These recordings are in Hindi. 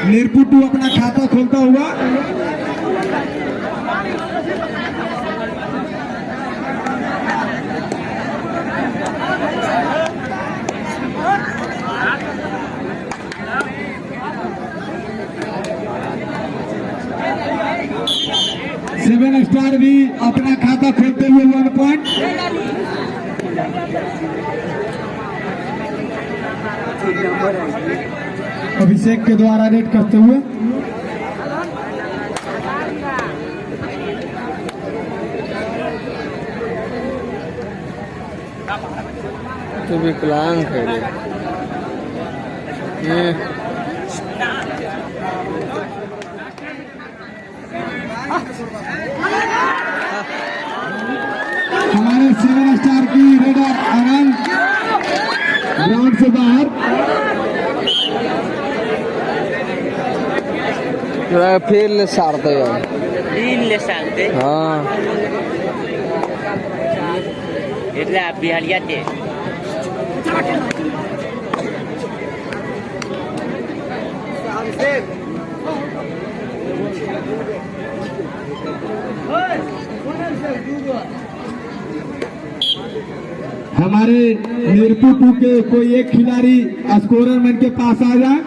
मीरपुर टू अपना खाता खोलता हुआ सेवन स्टार भी अपना खाता खोलते हुए 1 पॉइंट। अभिषेक के द्वारा रेड करते हुए तो विकलांग है ये हमारे 7 स्टार की रेडर आनंद ग्राउंड से बाहर। फिर ले सारते यार हाँ એટલે બિહારિયા તે हमारे मीरपुर टू के कोई एक खिलाड़ी स्कोरर मैन के पास आ जाए,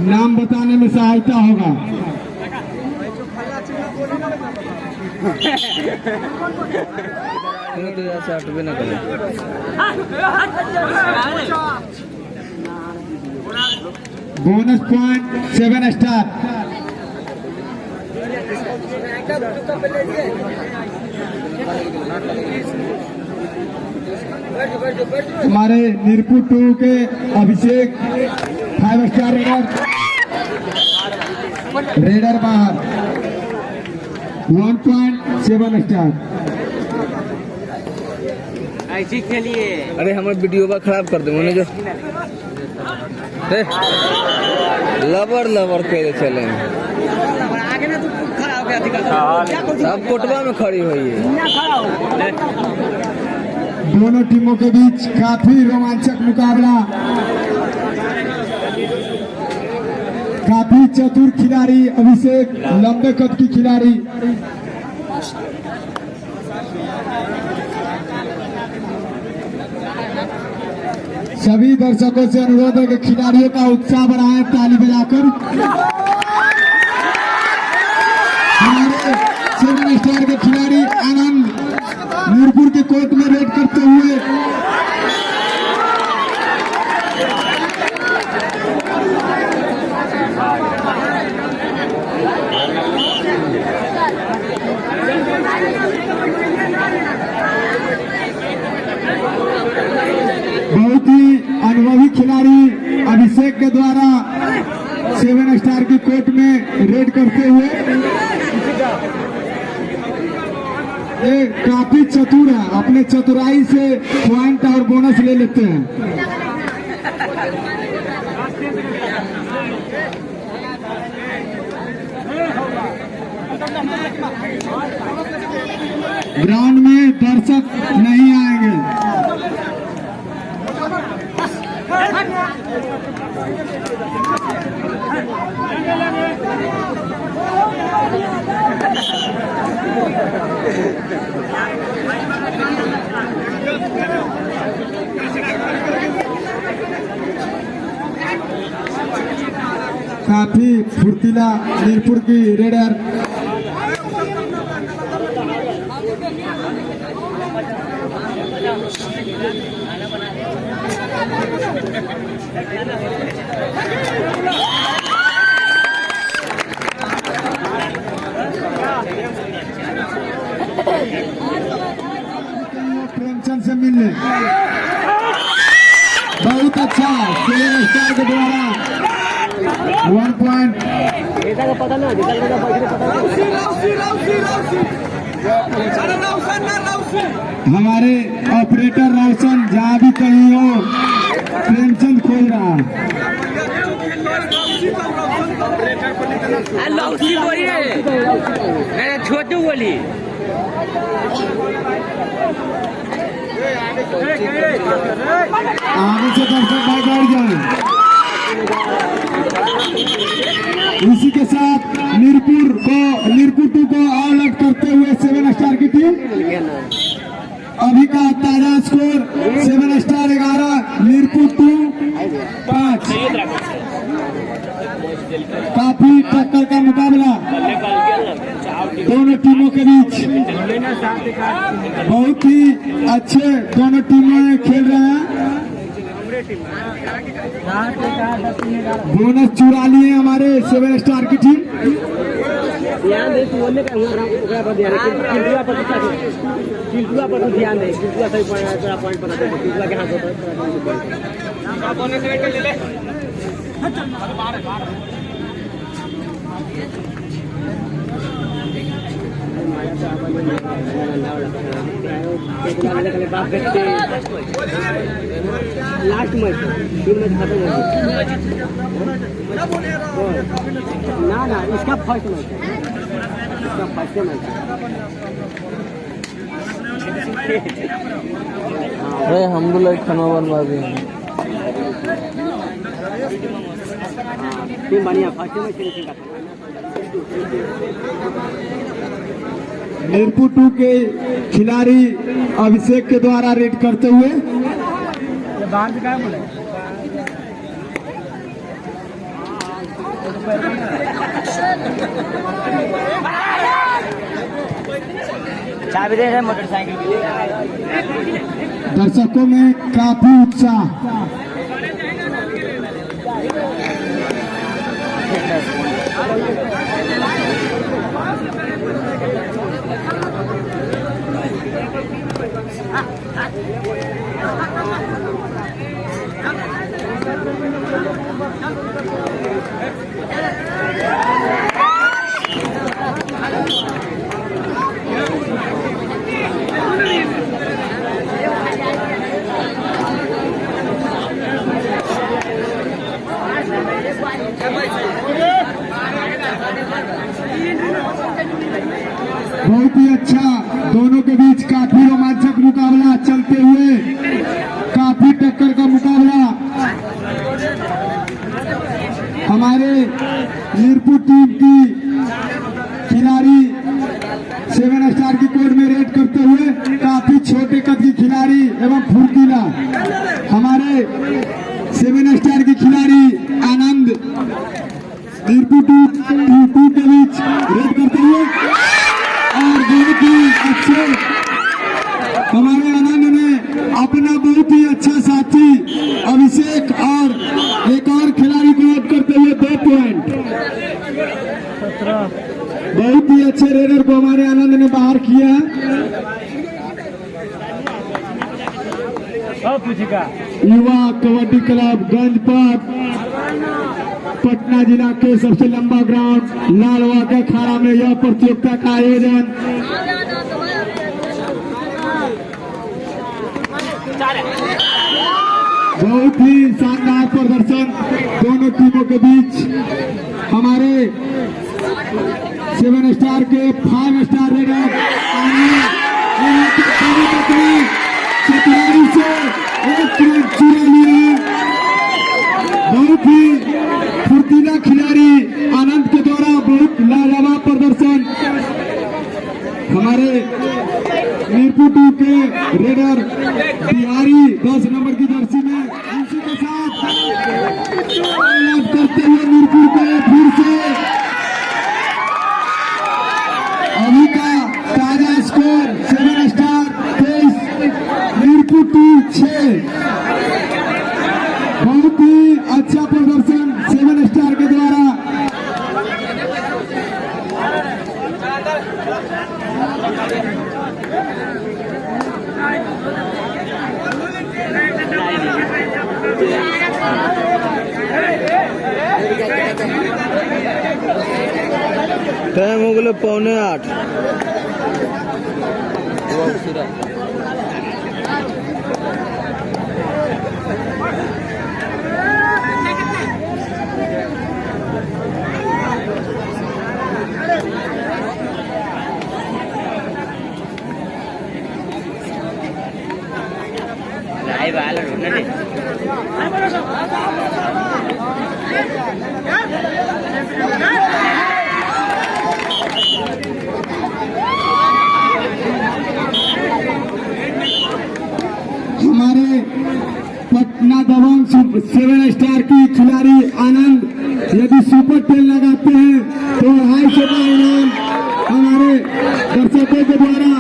नाम बताने में सहायता होगा। तो ऐसे हटबे न करे। Bonus point 7 star. हमारे मीरपुर टू के अभिषेक 5 स्टार रेडर बाहर 1.7 स्टार। ऐसी खेलिए। अरे हमारे वीडियो बा खराब कर दे मैंने जो लबर लबर के चले आगे ना तू खड़ा हो गया अब कोटवा में खड़ी हुई है। दोनों टीमों के बीच काफी रोमांचक मुकाबला, काफी चतुर खिलाड़ी अभिषेक, लंबे कद की खिलाड़ी। सभी दर्शकों से अनुरोध है कि खिलाड़ियों का उत्साह बढ़ाएं ताली बजाकर। हमारे 7 स्टार के खिलाड़ी आनंद मीरपुर के कोर्ट में रेड करते हुए बहुत ही अनुभवी खिलाड़ी अभिषेक के द्वारा 7 स्टार की कोर्ट में रेड करते हुए ये काफी चतुर है, अपने चतुराई से पॉइंट और बोनस ले लेते हैं। ग्राउंड में दर्शक नहीं आएंगे। काफी फुर्तीला मीरपुर की रेडर प्रेमचंद से मिलने बहुत अच्छा 7 स्टार के द्वारा 1 पॉइंट। हमारे ऑपरेटर रोशन जहाँ भी कहीं हो प्रेमचंद खोल रहा है। छोटू बोली आगे से दर्शक भाई बैठ जाए। इसी के साथ मीरपुर 2 को ऑल आउट करते हुए 7 स्टार की टीम। अभी का ताजा स्कोर 7 स्टार 11, मीरपुर 2 5। काफी टक्कर का मुकाबला दोनों टीमों के बीच, बहुत ही अच्छे दोनों टीमें खेल रहे हैं। बोनस चुरा लिए हमारे 7 स्टार की टीम। किल्टुआ पर ध्यान दे, किल्टुआ सही पॉइंट बना दे, किल्टुआ के हाथ लास्ट मैच 3 मैच खत्म हो गया ना, इसका फर्स्ट मैच है, इसका फर्स्ट मैच अरे हम लोग खाना बनवा दिए। टीम बढ़िया, फर्स्ट मैच फिनिशिंग का मीरपुर 2 के खिलाड़ी अभिषेक के द्वारा रेड करते हुए बाहर से क्या बोले चाबी दे रहे मोटरसाइकिल के लिए। दर्शकों में काफी उत्साह। बहुत ही अच्छा, दोनों के बीच काफी रोमांचक मुकाबला चलते हुए, काफी टक्कर का मुकाबला। हमारे मीरपुर टीम की खिलाड़ी 7 स्टार की कोड में रेड करते हुए काफी छोटे कद की खिलाड़ी एवं फुर्तीला हमारे 7 स्टार की खिलाड़ी आनंद मीरपुर 2 के बीच रेड करते हुए, और बहुत ही अच्छे हमारे आनंद ने अपना बहुत ही अच्छा साथी अभिषेक और एक और खिलाड़ी को आउट करते हुए 2 पॉइंट। बहुत ही अच्छे रेडर को हमारे आनंद ने बाहर किया। युवा कबड्डी क्लब गंजपत पटना जिला के सबसे लंबा ग्राउंड लालवा के अखाड़ा में यह प्रतियोगिता का आयोजन बहुत ही शानदार प्रदर्शन दोनों टीमों के बीच। हमारे 7 स्टार के 5 स्टार रेडर चतुराई से 1 पॉइंट चुरा लिए। बहुत ही फुर्तीला खिलाड़ी आनंद के द्वारा बहुत लाजवाब प्रदर्शन हमारे मीरपुर 2 के रेडर बिहारी 10 नंबर की जर्सी में। इसी के साथ करते हुए मीरपुर को फिर से अभी का ताजा स्कोर 7 स्टार 23, मीरपुर 2 6। बहुत ही अच्छा प्रदर्शन 7 स्टार के द्वारा। टाइम हो गया 7:45। Ahí va, la 7 स्टार की खिलाड़ी आनंद यदि सुपर 10 लगाते हैं तो 250 का इनाम हमारे दर्शकों के द्वारा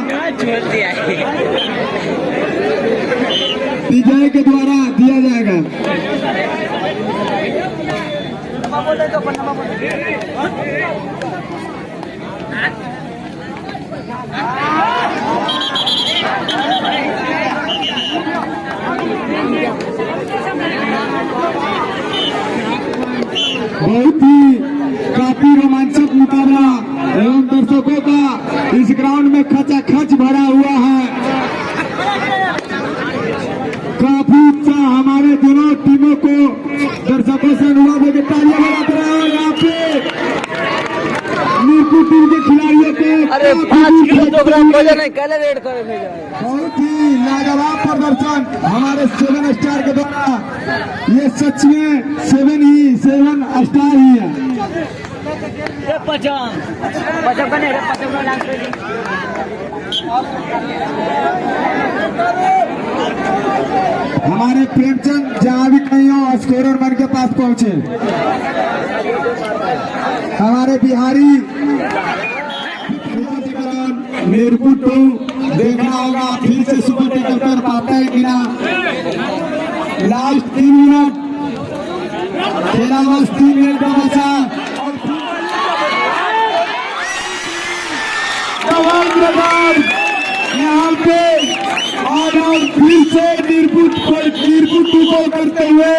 विजय के द्वारा दिया जाएगा। बहुत ही काफी रोमांचक मुकाबला एवं दर्शकों का इस ग्राउंड में खचाखच भरा हुआ है। काफी उत्साह हमारे दोनों टीमों को दर्शकों से अनुरोध है कि तालियां बजाते रहे। यहाँ पे मीरपुर टीम के खिलाड़ियों को अरे 5 किलो प्रोग्राम वजन है कल रेड करे भेजा है। बहुत ही लाजवाब प्रदर्शन हमारे 7 स्टार के द्वारा। ये सच में 7 स्टार ही है। हमारे प्रेमचंद जहाँ भी कहीं हो स्कोरर मन के पास पहुंचे। हमारे बिहारी मीरपुर टीम देखना होगा फिर से सुपर टेकर कर पाता है कि ना। लास्ट 3 मिनट खेला, बस 3 मिनट का बचा। यहाँ पे और फिर से मीरपुर टीम को करते हुए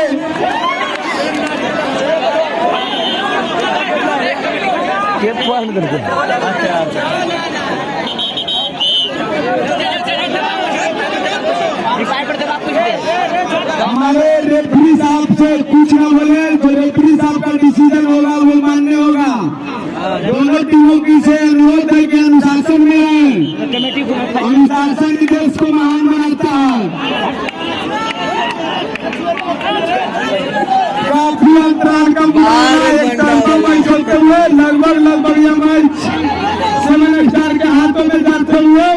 पॉइंट करके हमारे रेफरी साहब से कुछ न बोले तो रेफरी साहब का डिसीजन होगा वो मान्य होगा। दोनों टीमों की से अनुरोध है कि अनुशासन में है। अनुशासन ही देश को महान बनाता है। काफी अंतराल का मैच चलते हुए लगभग यह मैच 7 स्टार के हाथों में जाते हुए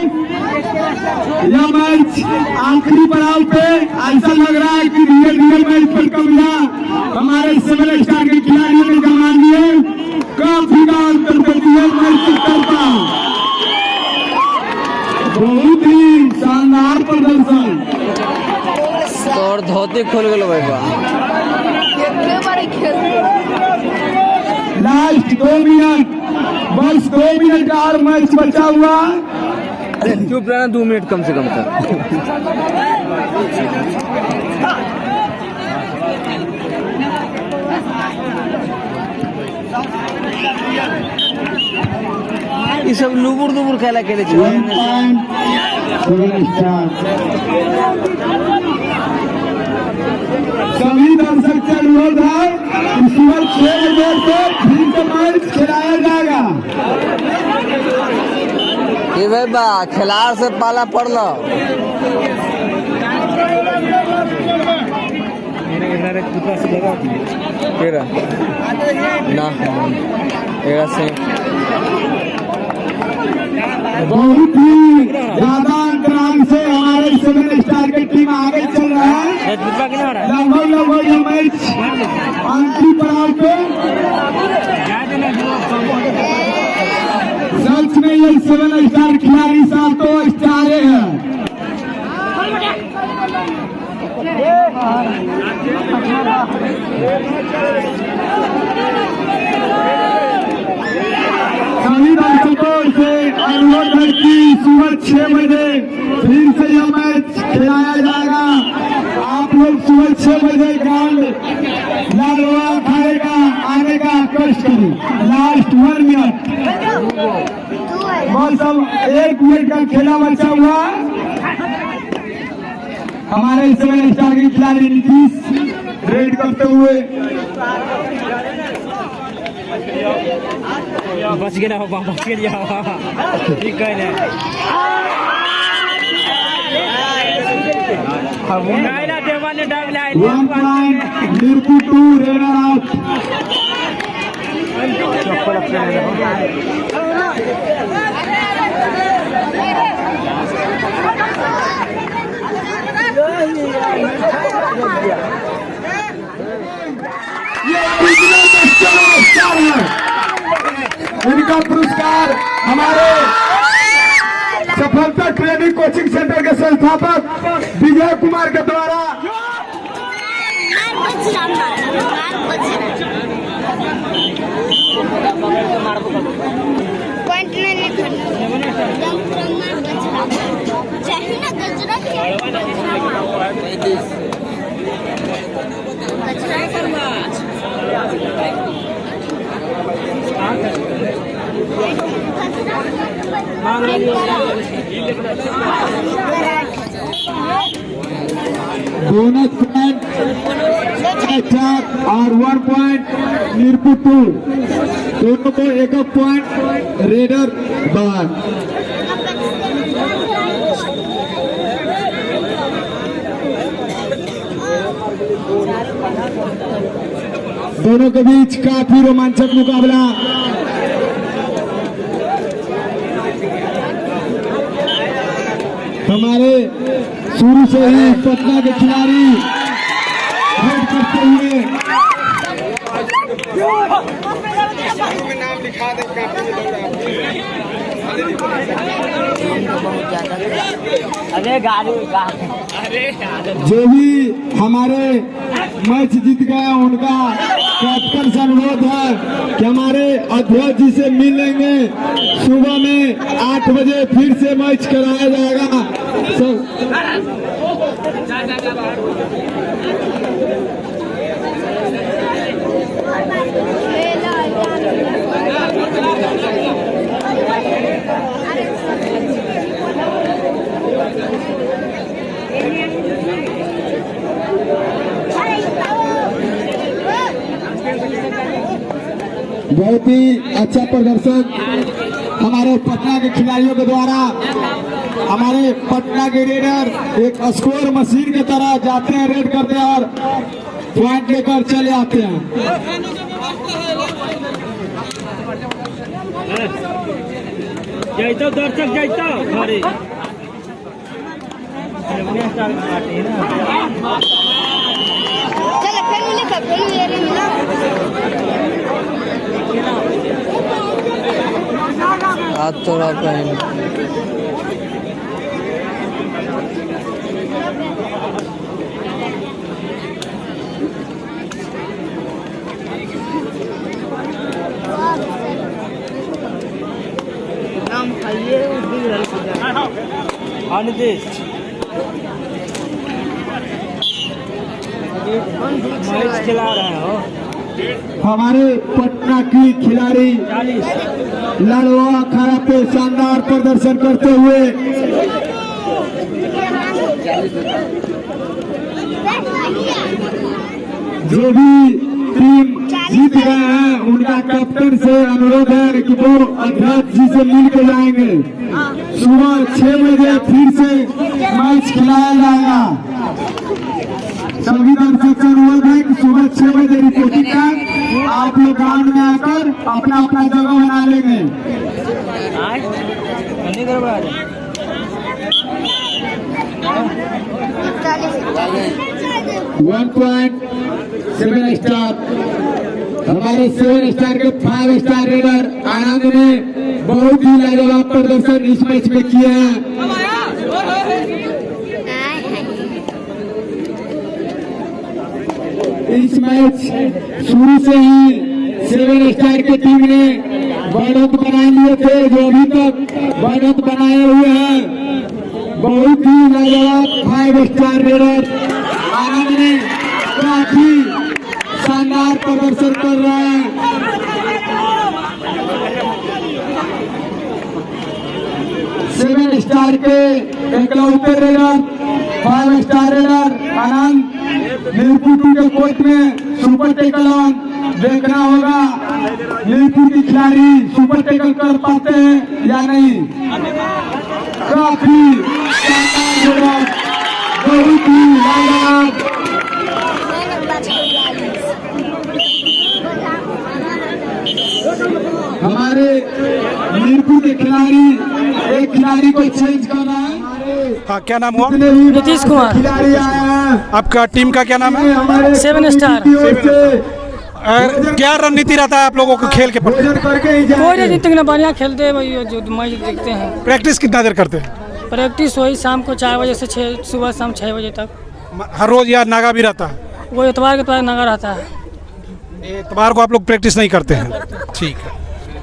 यह मैच आखिरी पड़ाव पे ऐसा लग रहा है कि धीरे मैच पर कब्जा हमारे 7 स्टार के खिलाड़ियों ने जमा लिए। काफी का अंतर कर दिया मैच की तरफा। बहुत ही शानदार प्रदर्शन। और धोती खोल गलो भाई बा। लास्ट 2 मिनट, बस 2 मिनट का और मैच बचा हुआ। अरे चुप रहना 2 मिनट कम से कम कर। ये सब लुबुर दुबुर खेला खेले सभी दर्शक से अनुरोध है कि सुबह 6 बजे से फिर से मैच खिलाया जाएगा। ये भाई बा खिलाड़ से पाला पड़ लो। ना से बहुत ही ज्यादा अंतराल से हमारे 7 स्टार की टीम आगे चल रहा है। लगभग यह मैच अंतिम पड़ाव पे। सच में ये 7 स्टार खिलाड़ी साथ तो स्टारे हैं। सभी दर्शकों से अनुरोध है कि सुबह 6 बजे फिर से यह मैच खिलाया जाएगा। आप लोग सुबह 6 बजे ग्राउंड लालवा खाने का आने का कष्ट करें। लास्ट 1 मिनट, बस अब 1 मिनट का खेला बचा हुआ। हमारे 7 स्टार के खिलाड़ी नीतीश रेड करते हुए बच गया हो, बच गया ठीक है। One point Mirpur 2 runner out. Buxar training coaching centre के संस्थापक विजय कुमार के द्वारा बोनस पॉइंट 4 और 1 पॉइंट मीरपुर 2, दोनों को एक पॉइंट रेडर बार। दोनों के बीच काफी रोमांचक मुकाबला। हमारे शुरू से ही पटना के खिलाड़ी रेड करते हुए नाम लिखा अरे गाड़ी जो भी हमारे मैच जीत गए उनका कैप्टन से अनुरोध है कि हमारे अध्यक्ष जी से मिल लेंगे। सुबह में 8 बजे फिर से मैच कराया जाएगा। बहुत ही अच्छा प्रदर्शन हमारे पटना के खिलाड़ियों के द्वारा। हमारे पटना के रेडर एक स्कोर मशीन की तरह जाते हैं, रेड करते हैं और पॉइंट लेकर चले आते हैं। जाइतो दर्शक जाइतो घरे चल फिर लिखा फिर ये रे मिला हाथ थोड़ा पहन नाम खाइए अनिदेश मैच खिला रहे हो। हमारे पटना की खिलाड़ी लड़वा अखाड़ा पे शानदार प्रदर्शन करते हुए जो भी टीम जीत गए हैं उनका कैप्टन से अनुरोध है कि वो अध्यक्ष जी से मिल के जाएंगे। सुबह 6 बजे फिर से मैच खिलाया जाएगा। सभी दर्शक से अनुरोध है कि सुबह 6 बजे रिपोर्टिंग टाइम आप लोग ग्राउंड में आकर अपना अपना जगह बना लेंगे। 1.7 स्टार हमारे 7 स्टार के 5 स्टार रेडर आनंद ने बहुत ही लाजवाब प्रदर्शन इस मैच में किया है। इस मैच शुरू से ही 7 स्टार की टीम ने बढ़त बना लिए थे, जो अभी तक बढ़त बनाए हुए हैं। बहुत ही लाजवाब 5 स्टार रेडर आनंद ने काफी शानदार प्रदर्शन कर रहे हैं। सेवन स्टार के इकलौते रेडर 5 स्टार रेडर आनंद मीरपुर के कोर्ट में सुपर टेकल ऑन देखना होगा। मीरपुर की खिलाड़ी सुपर टेकल कर पाते हैं या नहीं। काफी शानदार, बहुत ही लाजवाब। हमारे मीरपुर के खिलाड़ी एक खिलाड़ी को चेंज कर रहा है। हाँ, क्या नाम हुआ? नीतीश कुमार। खिलाड़ी आया है। आपका टीम का क्या नाम है? 7 स्टार। क्या रणनीति रहता है आप लोगों को खेल के प्रति? भोजन करके ही कोई जाएंगे। नहीं, जितने बढ़िया खेलते हैं भाई, जो मैच देखते हैं। प्रैक्टिस कितना देर करते हैं? प्रैक्टिस वही शाम को 4 बजे से सुबह शाम 6 बजे तक। हर रोज यहाँ नागा भी रहता है? वो इतवार के इतवार नगा रहता है। इतवार को आप लोग प्रैक्टिस नहीं करते हैं? ठीक है।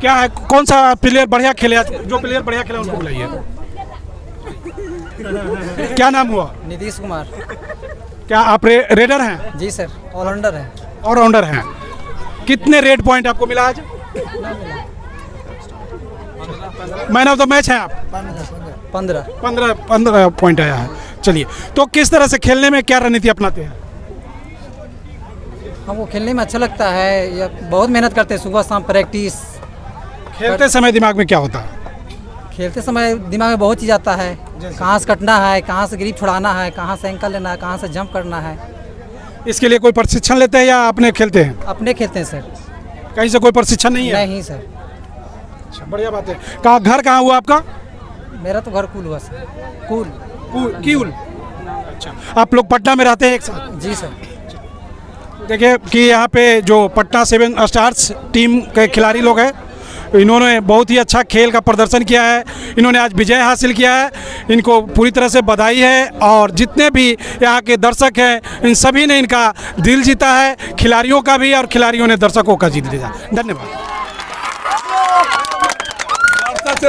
क्या है, कौन सा प्लेयर बढ़िया खेले आज? जो प्लेयर बढ़िया खेले उनको बुलाइए। क्या नाम हुआ? नीतीश कुमार। क्या आप रेडर हैं? जी सर, ऑलराउंडर है। ऑलराउंडर हैं। कितने रेड पॉइंट आपको मिला आज? मैन ऑफ द मैच है आप? 15 पॉइंट आया है। चलिए, तो किस तरह से खेलने में क्या रणनीति अपनाते हैं? हमको खेलने में अच्छा लगता है, या बहुत मेहनत करते हैं, सुबह शाम प्रैक्टिस। खेलते समय दिमाग में क्या होता है? खेलते समय दिमाग में बहुत चीज़ आता है, कहाँ से कटना है, कहाँ से ग्रिप छुड़ाना है, कहाँ से एंकल लेना है, कहाँ से जंप करना है। इसके लिए कोई प्रशिक्षण लेते हैं या अपने खेलते हैं? अपने खेलते हैं सर। कहीं से कोई प्रशिक्षण नहीं है? नहीं सर। अच्छा, बढ़िया बात है। कहाँ घर कहाँ हुआ आपका? मेरा तो घर कुल हुआ सर। कुल। कीउल। अच्छा, आप लोग पटना में रहते हैं एक साथ? जी सर। देखिए कि यहाँ पे जो पटना 7 स्टार्स टीम के खिलाड़ी लोग हैं, इन्होंने बहुत ही अच्छा खेल का प्रदर्शन किया है। इन्होंने आज विजय हासिल किया है। इनको पूरी तरह से बधाई है। और जितने भी यहाँ के दर्शक हैं, इन सभी ने इनका दिल जीता है, खिलाड़ियों का भी, और खिलाड़ियों ने दर्शकों का जीत लिया। धन्यवाद। से